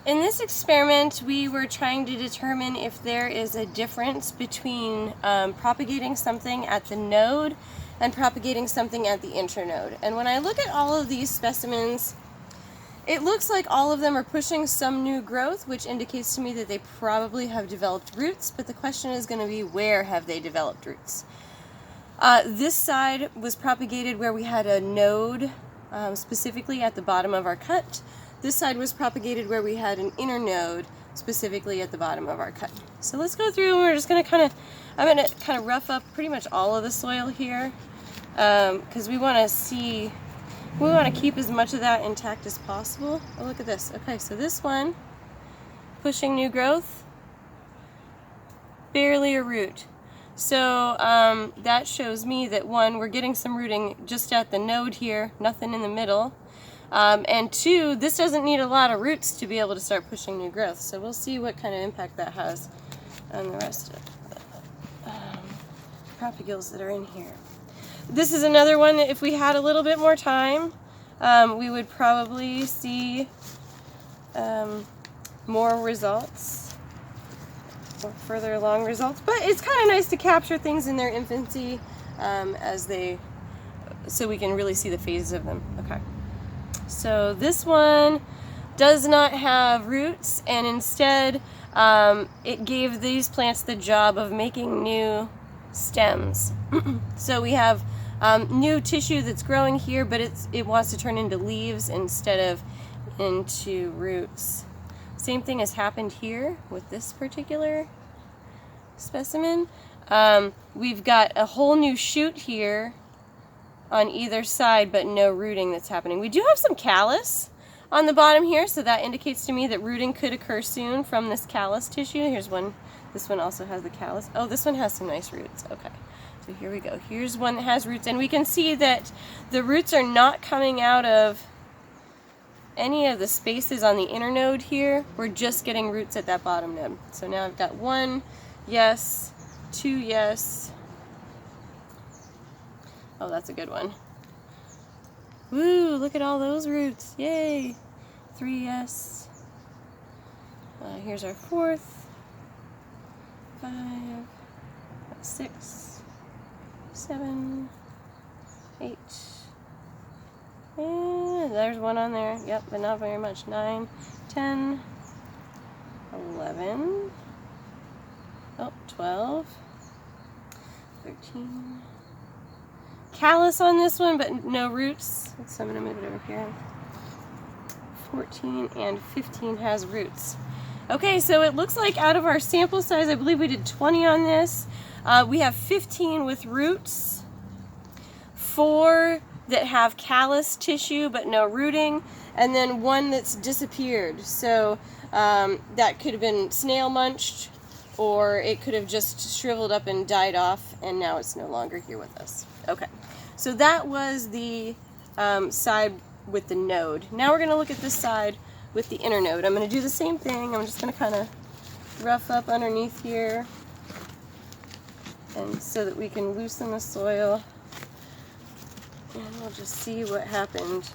In this experiment, we were trying to determine if there is a difference between propagating something at the node and propagating something at the internode. And when I look at all of these specimens, it looks like all of them are pushing some new growth, which indicates to me that they probably have developed roots, but the question is going to be, where have they developed roots? This side was propagated where we had a node specifically at the bottom of our cut. This side was propagated where we had an internode specifically at the bottom of our cut. So let's go through and we're just going to I'm going to kind of rough up pretty much all of the soil here because we want to keep as much of that intact as possible. Oh, look at this. Okay, so this one, pushing new growth, barely a root. So that shows me that one, we're getting some rooting just at the node here, nothing in the middle. And two, this doesn't need a lot of roots to be able to start pushing new growth. So we'll see what kind of impact that has on the rest of the propagules that are in here. This is another one that if we had a little bit more time, we would probably see more results, or further along results. But it's kind of nice to capture things in their infancy so we can really see the phases of them. Okay. So this one does not have roots, and instead it gave these plants the job of making new stems. So we have new tissue that's growing here, but it wants to turn into leaves instead of into roots. Same thing has happened here with this particular specimen. We've got a whole new shoot here on either side, but no rooting that's happening. We do have some callus on the bottom here, so that indicates to me that rooting could occur soon from this callus tissue. Here's one. This one also has the callus. Oh, this one has some nice roots. Okay, so here we go. Here's one that has roots, and we can see that the roots are not coming out of any of the spaces on the internode here. We're just getting roots at that bottom node. So now I've got 1 yes, 2 yes. Oh, that's a good one. Woo, look at all those roots. Yay. 3 yes. Here's our 4th. 5, 6, 7, 8. And there's one on there. Yep, but not very much. 9, 10, 11. Oh, 12. 13. Callus on this one, but no roots. So I'm going to move it over here. 14 and 15 has roots. Okay, so it looks like out of our sample size, I believe we did 20 on this. We have 15 with roots, 4 that have callus tissue but no rooting, and then 1 that's disappeared. So that could have been snail munched, or it could have just shriveled up and died off, and now it's no longer here with us. Okay, so that was the side with the node. Now we're going to look at this side with the internode. I'm going to do the same thing. I'm just going to kind of rough up underneath here, and so that we can loosen the soil, and we'll just see what happened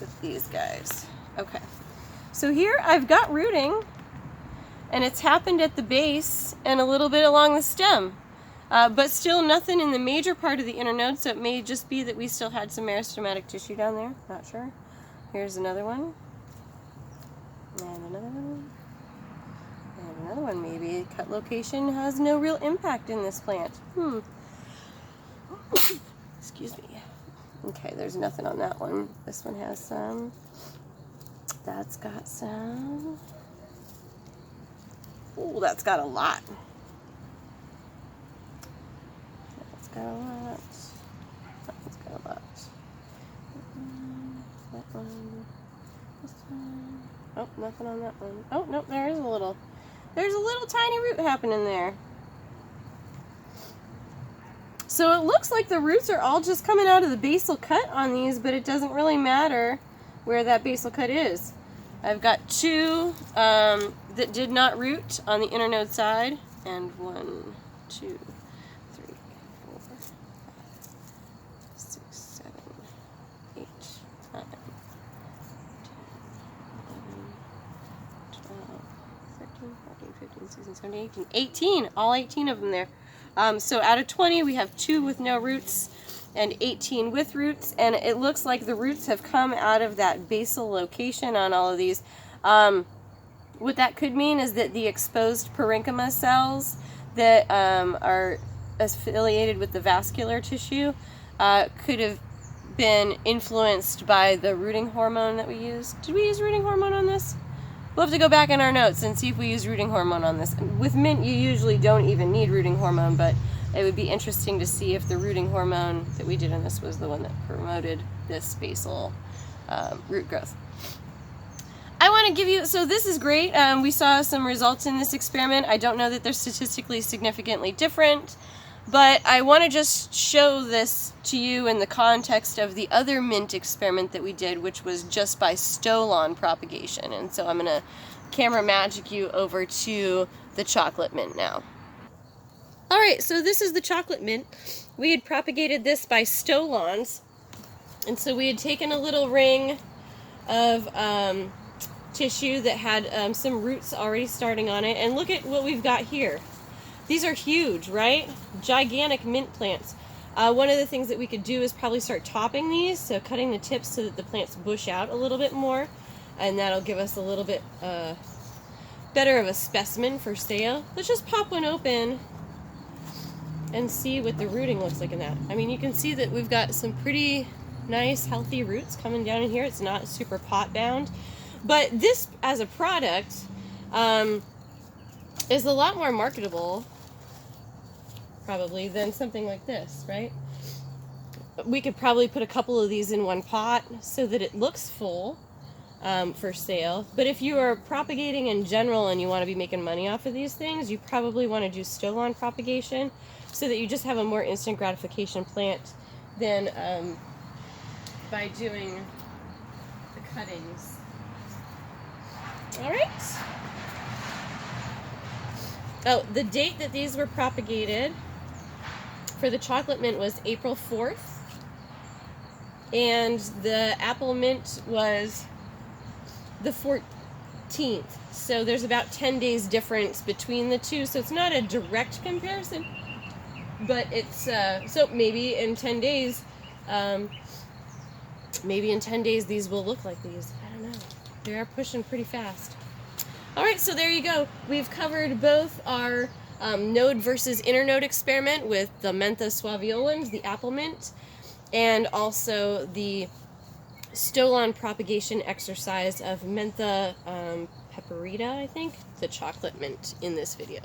with these guys. Okay, so here I've got rooting, and it's happened at the base and a little bit along the stem, but still nothing in the major part of the internode, so it may just be that we still had some meristematic tissue down there. Not sure. Here's another one. And another one. And another one maybe. Cut location has no real impact in this plant. Excuse me. Okay, there's nothing on that one. This one has some. That's got some. Oh, that's got a lot. That's got a lot. That one's got a lot. That one. This one. Oh, nothing on that one. Oh, nope, there's a little tiny root happening there. So it looks like the roots are all just coming out of the basal cut on these, but it doesn't really matter where that basal cut is. I've got 2 that did not root on the internode side, and 1, 2, 3, 4, 5, 6, 7, 8, 9, 10, 11, 14, 15, 16, 17, 18. 18, all 18 of them there. So out of 20, we have 2 with no roots and 18 with roots, and it looks like the roots have come out of that basal location on all of these. What that could mean is that the exposed parenchyma cells that are affiliated with the vascular tissue could have been influenced by the rooting hormone that we used. Did we use rooting hormone on this? We'll have to go back in our notes and see if we use rooting hormone on this. With mint, you usually don't even need rooting hormone, but it would be interesting to see if the rooting hormone that we did in this was the one that promoted this basal root growth. I want to give you, so this is great. We saw some results in this experiment. I don't know that they're statistically significantly different, but I want to just show this to you in the context of the other mint experiment that we did, which was just by Stolon propagation. And so I'm going to camera magic you over to the chocolate mint now. All right, so this is the chocolate mint. We had propagated this by Stolons. And so we had taken a little ring of tissue that had some roots already starting on it. And look at what we've got here. These are huge, right? Gigantic mint plants. One of the things that we could do is probably start topping these, so cutting the tips so that the plants bush out a little bit more, and that'll give us a little bit better of a specimen for sale. Let's just pop one open and see what the rooting looks like in that. I mean, you can see that we've got some pretty nice, healthy roots coming down in here. It's not super pot bound, but this as a product is a lot more marketable probably than something like this, right? We could probably put a couple of these in one pot so that it looks full for sale. But if you are propagating in general and you want to be making money off of these things, you probably want to do Stolon propagation so that you just have a more instant gratification plant than by doing the cuttings. All right. Oh, the date that these were propagated for the chocolate mint was April 4th, and the apple mint was the 14th. So there's about 10 days difference between the two, so it's not a direct comparison, but it's, so maybe in 10 days, these will look like these. I don't know. They are pushing pretty fast. All right, so there you go. We've covered both our node versus internode experiment with the Mentha suaveolens, the apple mint, and also the Stolon propagation exercise of Mentha peperita, I think, the chocolate mint in this video.